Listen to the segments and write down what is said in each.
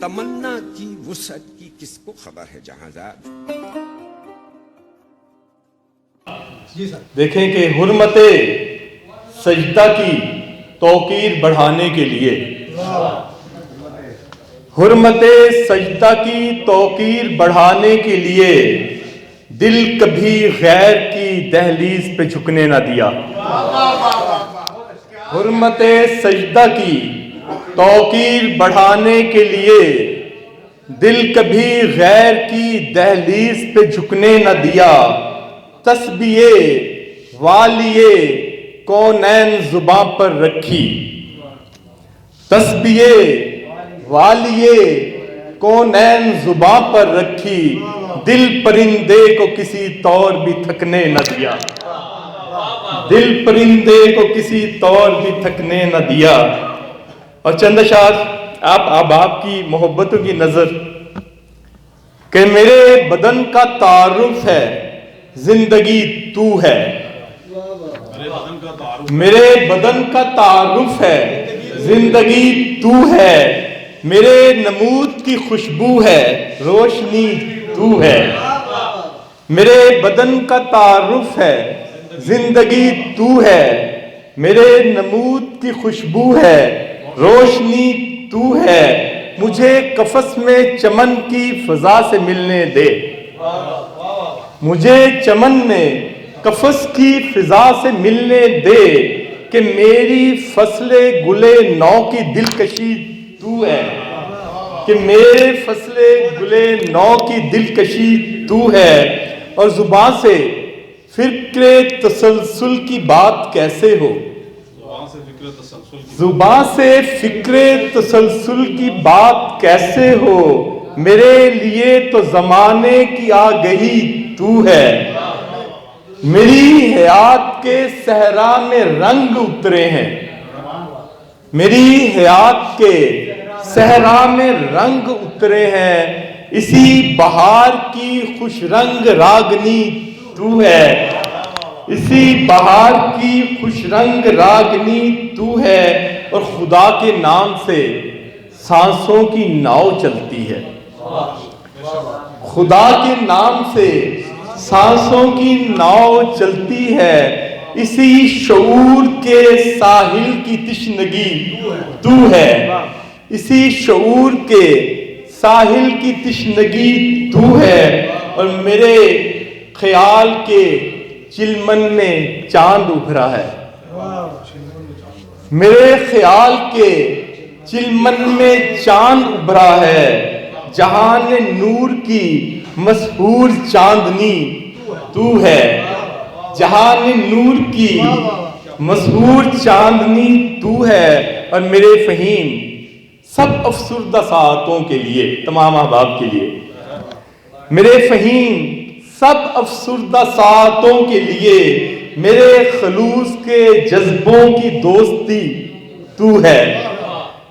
تمنا کی وسعت کی کس کو خبر ہے جہاں زاد؟ دیکھیں کہ حرمت سجدہ کی توقیر بڑھانے کے لیے حرمت سجدہ کی توقیر بڑھانے کے لیے دل کبھی غیر کی دہلیز پہ جھکنے نہ دیا. حرمت سجدہ کی توقیر بڑھانے کے لیے دل کبھی غیر کی دہلیز پہ جھکنے نہ دیا. تسبیح والیے کونین زباں پر رکھی. تسبیح والیے کونین زباں پر رکھی. دل پرندے کو کسی طور بھی تھکنے نہ دیا. دل پرندے کو کسی طور بھی تھکنے نہ دیا. اور چند اشعار آپ احباب کی محبتوں کی نظر کہ میرے بدن کا تعارف ہے زندگی تو ہے. میرے بدن کا تعارف ہے زندگی تو ہے. میرے نمود کی خوشبو ہے روشنی تو ہے. میرے بدن کا تعارف ہے زندگی تو ہے. میرے نمود کی خوشبو ہے روشنی تو ہے. مجھے قفس میں چمن کی فضا سے ملنے دے. مجھے چمن میں قفس کی فضا سے ملنے دے کہ میری فصل گلے نو کی دلکشی تو ہے. کہ میرے فصل گلے نو کی دلکشی تو ہے. اور زبان سے فکر تسلسل کی بات کیسے ہو. زبان سے فکر تسلسل کی بات کیسے ہو. میرے لیے تو زمانے کی آگہی تو ہے. میری حیات کے صحرا میں رنگ اترے ہیں. میری حیات کے صحرا میں رنگ اترے ہیں. اسی بہار کی خوش رنگ راگنی تو ہے. اسی بہار کی خوش رنگ راگنی تو ہے. اور خدا کے نام سے سانسوں کی ناؤ چلتی ہے. خدا کے نام سے سانسوں کی ناؤ چلتی ہے. اسی شعور کے ساحل کی تشنگی تو ہے. اسی شعور کے ساحل کی تشنگی تو ہے. اور میرے خیال کے چلمن میں چاند ابھرا ہے. میرے خیال کے چلمن میں چاند ابھرا ہے. جہان نور کی مسحور چاندنی تو ہے. جہان نور کی مسحور چاندنی تو ہے. اور میرے فہیم سب افسردہ ساعتوں کے لیے تمام احباب کے لیے میرے فہیم سب افسردہ ساعتوں کے لیے میرے خلوص کے جذبوں کی دوستی تو ہے.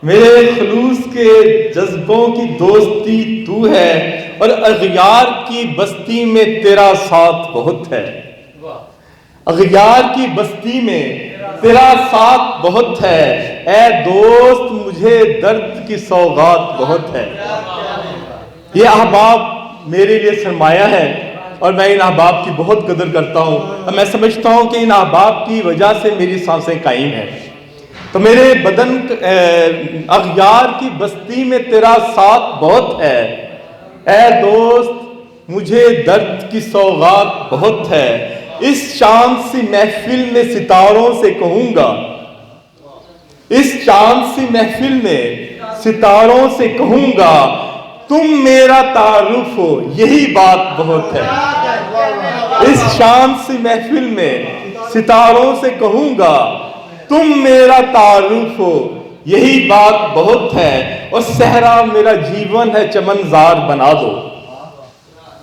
میرے خلوص کے جذبوں کی دوستی تو ہے. اور اغیار کی بستی میں تیرا ساتھ بہت ہے. اغیار کی بستی میں تیرا ساتھ بہت ہے. اے دوست مجھے درد کی سوغات بہت ہے. یہ احباب میرے لیے سرمایہ ہے اور میں ان احباب کی بہت قدر کرتا ہوں. اور میں سمجھتا ہوں کہ ان احباب کی وجہ سے میری سانسیں قائم ہیں. تو میرے بدن اغیار کی بستی میں تیرا ساتھ بہت ہے. اے دوست مجھے درد کی سوغات بہت ہے. اس چاند سی محفل میں ستاروں سے کہوں گا. اس چاند سی محفل میں ستاروں سے کہوں گا تم میرا تعارف ہو یہی بات بہت ہے. اس چاند سی محفل میں ستاروں سے کہوں گا تم میرا تعارف ہو یہی بات بہت ہے. اور صحرا میرا جیون ہے چمنزار بنا دو.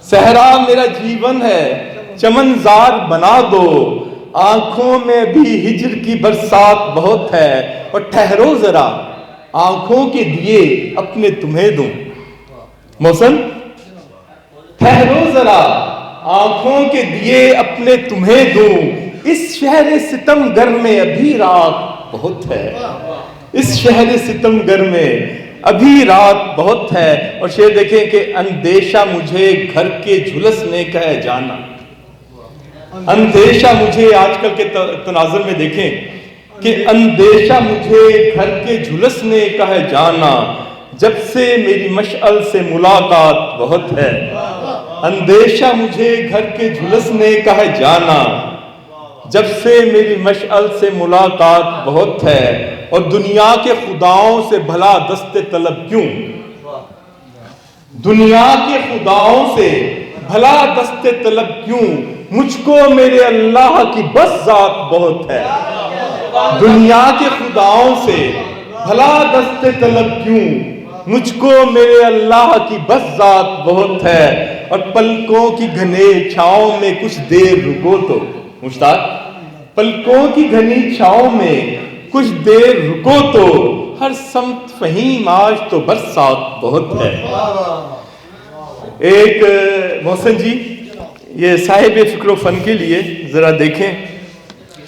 صحرا میرا جیون ہے چمنزار بنا دو. آنکھوں میں بھی ہجر کی برسات بہت ہے. اور ٹھہرو ذرا آنکھوں کے دیے اپنے تمہیں دوں. محسن ٹھہرو ذرا آنکھوں کے دیے اپنے تمہیں دوں. اس شہر ستم گر میں ابھی رات بہت ہے. اس شہر ستم گر میں ابھی رات بہت ہے. اور شعر دیکھیں کہ اندیشہ مجھے گھر کے جھلسنے کا ہے جانا. اندیشہ مجھے آج کل کے تناظر میں دیکھیں کہ اندیشہ مجھے گھر کے جھلسنے کا ہے جانا. جب سے میری مشعل سے ملاقات بہت ہے. اندیشہ مجھے گھر کے جھلسنے کا ہے جانا. جب سے میری مشعل سے ملاقات بہت ہے. اور دنیا کے خداؤں سے بھلا دست طلب کیوں؟ دنیا کے خداؤں سے بھلا دست طلب کیوں؟ مجھ کو میرے اللہ کی بس ذات بہت ہے. دنیا کے خداؤں سے بھلا دست طلب کیوں؟ مجھ کو میرے اللہ کی بس ذات بہت ہے. اور پلکوں کی گھنے چھاؤں میں کچھ دیر رکو تو مشتاق، پلکوں کی گھنی چھاؤں میں کچھ دیر رکو تو ہر سمت فہیم آج تو برسات بہت ہے. ایک محسن جی یہ صاحب فکر و فن کے لیے ذرا دیکھیں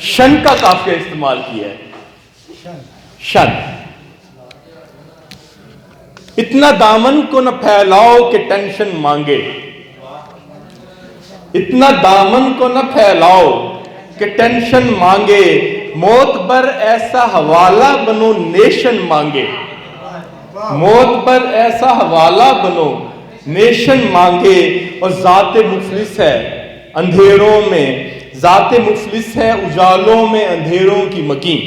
شن کا قافیہ استعمال کیا ہے. شن. اتنا دامن کو نہ پھیلاؤ کہ ٹینشن مانگے. اتنا دامن کو نہ پھیلاؤ کہ ٹینشن مانگے. موت پر ایسا حوالہ بنو نیشن مانگے. موت پر ایسا حوالہ بنو نیشن مانگے. اور ذات مفلس ہے اندھیروں میں، ذات مفلس ہے اجالوں میں اندھیروں کی مکین.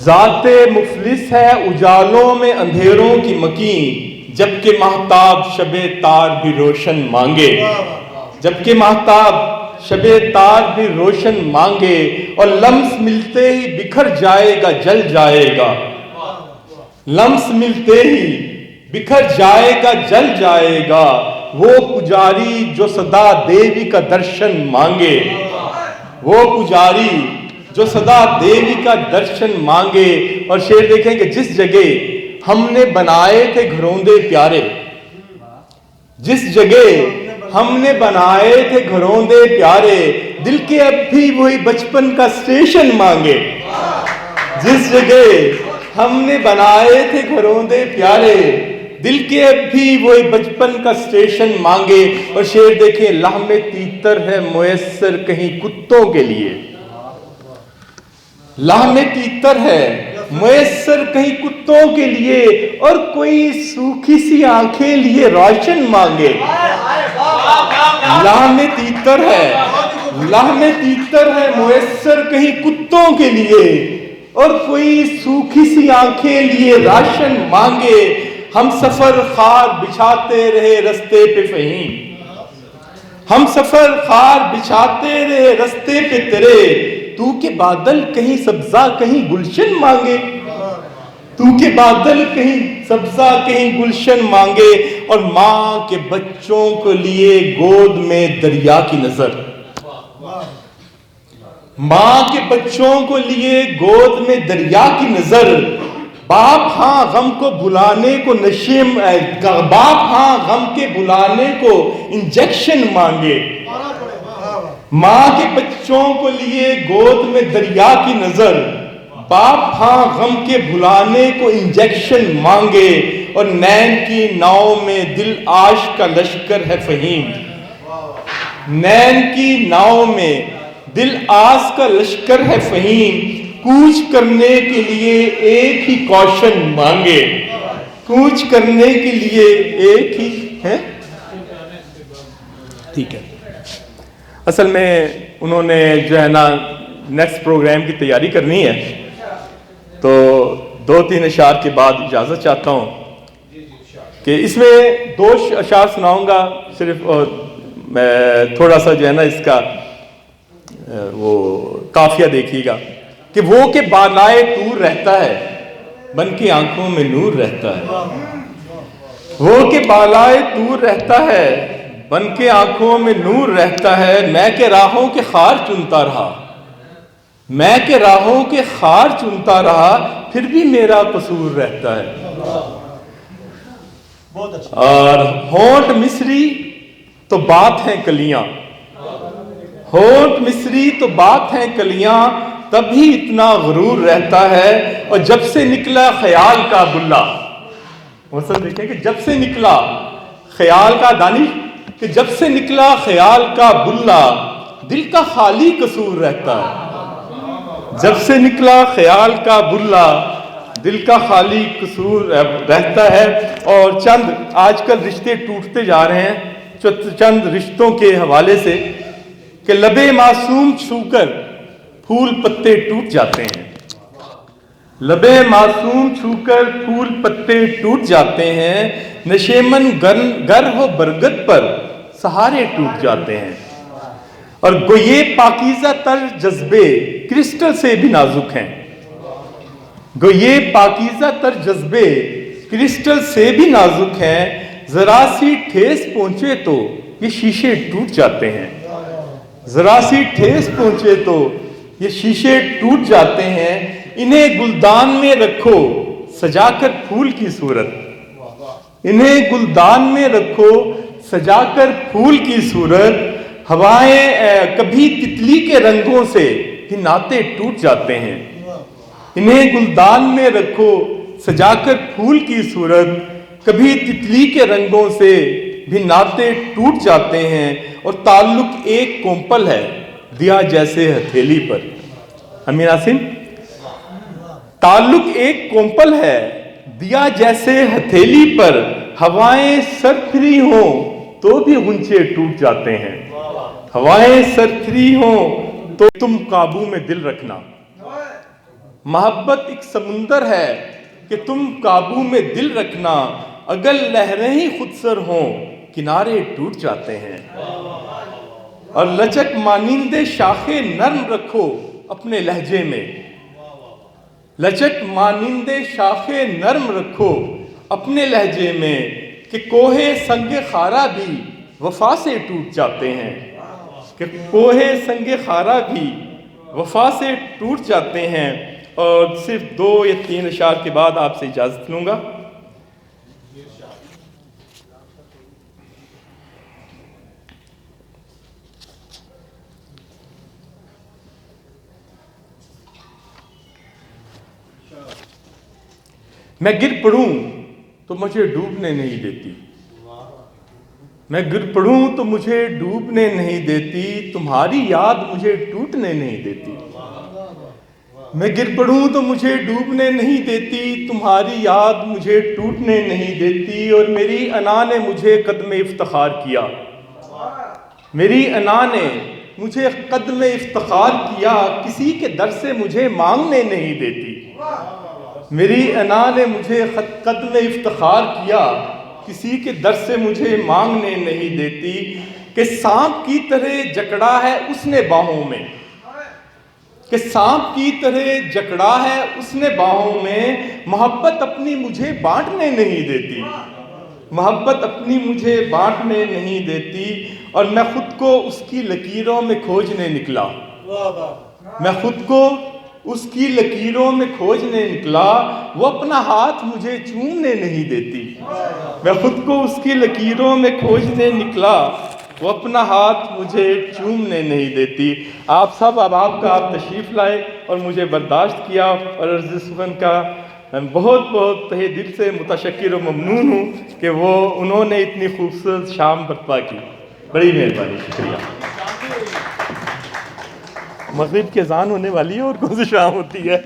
ذات مفلس ہے اجالوں میں اندھیروں کی مکین. جبکہ مہتاب شب تار بھی روشن مانگے. جبکہ مہتاب شب تار بھی روشن مانگے. اور لمس ملتے ہی بکھر جائے گا جل جائے گا. لمس ملتے ہی بکھر جائے گا جل جائے گا. وہ پجاری جو صدا دیوی کا درشن مانگے. وہ پجاری جو صدا دیوی کا درشن مانگے. اور شعر دیکھیں کہ جس جگہ ہم نے بنائے تھے گھروندے پیارے، جس جگہ ہم نے بنائے تھے گھروندے پیارے، دل کے اب بھی وہی بچپن کا اسٹیشن مانگے. جس جگہ ہم نے بنائے تھے گھروندے پیارے، دل کے اب بھی وہی بچپن کا اسٹیشن مانگے. اور شعر دیکھیں لحم تیتر ہے میسر کہیں کتوں کے لیے. لحم تیتر ہے میسر کہیں کتوں کے لیے. اور کوئی سوکھی سی آنکھیں لیے راشن مانگے. لحم تیتر ہے، لحم تیتر ہے میسر کہیں کتوں کے لیے. اور کوئی سوکھی سی آنکھیں لیے راشن مانگے. ہم سفر خار بچھاتے رہے رستے پہ فہیم. ہم سفر خار بچھاتے رہے رستے پہ تیرے. تو کہ بادل کہیں سبزہ کہیں گلشن مانگے. تو کہ بادل کہیں سبزہ کہیں گلشن مانگے. اور ماں کے بچوں کو لیے گود میں دریا کی نظر. ماں کے بچوں کو لیے گود میں دریا کی نظر. باپ ہاں غم کو بلانے کو نشیم، باپ ہاں غم کے بلانے کو انجیکشن مانگے. ماں کے بچوں کو لیے گود میں دریا کی نظر. باپ ہاں غم کے بھلانے کو انجیکشن مانگے. اور نین کی ناؤ میں دل آش کا لشکر ہے فہیم. نین کی ناؤ میں دل آس کا لشکر ہے فہیم. کوچ کرنے کے لیے ایک ہی کوشن مانگے. کوچ کرنے کے لیے ایک ہی ہے. ٹھیک ہے. اصل میں انہوں نے جو ہے نا نیکسٹ پروگرام کی تیاری کرنی ہے، تو 2-3 اشعار کے بعد اجازت چاہتا ہوں کہ اس میں 2 اشعار سناؤں گا صرف. اور میں تھوڑا سا جو ہے نا اس کا وہ قافیہ دیکھیے گا کہ وہ کہ بالائے طور رہتا ہے بن کے آنکھوں میں نور رہتا ہے. وہ کہ بالائے طور رہتا ہے بن کے آنکھوں میں نور رہتا ہے. میں کہ راہوں کے خار چنتا رہا، میں کہ راہوں کے خار چنتا رہا، پھر بھی میرا قصور رہتا ہے. اور ہونٹ مصری تو بات ہیں کلیاں، ہونٹ مصری تو بات ہیں کلیاں، تبھی اتنا غرور رہتا ہے. اور جب سے نکلا خیال کا بلا، مثلا دیکھیں کہ جب سے نکلا خیال کا، دانش، کہ جب سے نکلا خیال کا بلا دل کا خالی قصور رہتا ہے، جب سے نکلا خیال کا بلا دل کا خالی قصور رہتا ہے۔ اور چند آج کل رشتے ٹوٹتے جا رہے ہیں، چند رشتوں کے حوالے سے، کہ لبے معصوم چھو کر پھول پتے ٹوٹ جاتے ہیں، لبے معصوم چھو کر پھول پتے ٹوٹ جاتے ہیں، نشیمن گر ہو برگد پر سہارے ٹوٹ جاتے ہیں۔ اور گوئے پاکیزہ تر جذبے کرسٹل سے بھی نازک ہیں، گوئے پاکیزہ تر جذبے کرسٹل سے بھی نازک ہیں، ذرا سی ٹھیس پہنچے تو یہ شیشے ٹوٹ جاتے ہیں، ذرا سی ٹھیس پہنچے تو یہ شیشے ٹوٹ جاتے ہیں، انہیں گلدان میں رکھو سجا کر پھول کی صورت، انہیں گلدان میں رکھو سجا کر پھول کی صورت، ہوائیں کبھی تتلی کے رنگوں سے ہی ناطے ٹوٹ جاتے ہیں، انہیں گلدان میں رکھو سجا کر پھول کی صورت، کبھی تتلی کے رنگوں سے بھی ناطے ٹوٹ جاتے ہیں، اور تعلق ایک کومپل ہے دیا جیسے ہتھیلی پر۔ امین آسن، تعلق ایک کومپل ہے دیا جیسے ہتھیلی پر، ہوائیں سرفری ہوں تو بھی غنچے ٹوٹ جاتے ہیں، ہوائیں سرفری ہوں تو تم قابو میں دل رکھنا، محبت ایک سمندر ہے کہ تم قابو میں دل رکھنا، اگر لہریں ہی خود سر ہوں کنارے ٹوٹ جاتے ہیں، اور لچک مانند شاخے نرم رکھو اپنے لہجے میں، لچک مانند شاخے نرم رکھو اپنے لہجے میں، کہ کوہ سنگ خارا بھی وفا سے ٹوٹ جاتے ہیں، کہ کوہ سنگ خارا بھی وفا سے ٹوٹ جاتے ہیں۔ اور صرف 2 یا 3 اشعار کے بعد آپ سے اجازت لوں گا۔ میں گر پڑوں تو مجھے ڈوبنے نہیں دیتی، میں گر پڑوں تو مجھے ڈوبنے نہیں دیتی، تمہاری یاد مجھے ٹوٹنے نہیں دیتی، میں گر پڑوں تو مجھے ڈوبنے نہیں دیتی، تمہاری یاد مجھے ٹوٹنے نہیں دیتی، اور میری انا نے مجھے قدم افتخار کیا، میری انا نے مجھے قدم افتخار کیا، کسی کے در سے مجھے مانگنے نہیں دیتی، میری انا نے مجھے قدم افتخار کیا، کسی کے در سے مجھے مانگنے نہیں دیتی، کہ سانپ کی طرح جکڑا ہے اس نے باہوں میں، کہ سانپ کی طرح جکڑا ہے اس نے باہوں میں، محبت اپنی مجھے بانٹنے نہیں دیتی، محبت اپنی مجھے بانٹنے نہیں دیتی، اور میں خود کو اس کی لکیروں میں کھوجنے نکلا، میں خود کو اس کی لکیروں میں کھوجنے نکلا، وہ اپنا ہاتھ مجھے چومنے نہیں دیتی، میں خود کو اس کی لکیروں میں کھوجنے نکلا، وہ اپنا ہاتھ مجھے چومنے نہیں دیتی۔ آپ سب آپ تشریف لائے اور مجھے برداشت کیا، اور عرض سخن کا بہت بہت تہہ دل سے متشکر و ممنون ہوں کہ انہوں نے اتنی خوبصورت شام برپا کی، بڑی مہربانی، شکریہ۔ مغرب کی اذان ہونے والی ہے اور کون سی شام ہوتی ہے؟